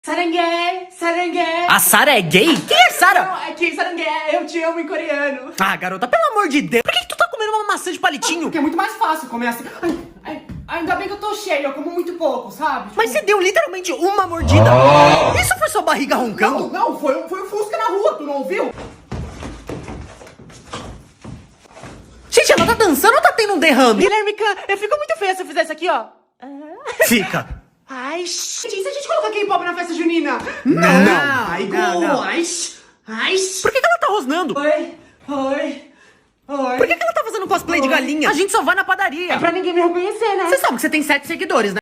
Sarangue, sarangue. A Sara é gay? Quem é Sara? Não, é que sarangue, eu te amo em coreano. Ah, garota, pelo amor de Deus. Por que tu tá comendo uma maçã de palitinho? Porque é muito mais fácil comer assim. Ainda bem que eu tô cheio, eu como muito pouco, sabe? Tipo... Mas você deu literalmente uma mordida. Isso foi sua barriga roncando? Não, foi o Fusca na rua, tu não ouviu? Gente, ela tá dançando ou tá tendo um derrame? Guilherme, eu fico muito feia se eu fizer isso aqui, ó. Fica. Ai, e se a gente colocar K-pop na festa junina? Não. Ai, Não. ai. Por que ela tá rosnando? Oi. Por que ela tá fazendo cosplay de galinha? A gente só vai na padaria. É pra ninguém me reconhecer, né? Você sabe que você tem 7 seguidores, né?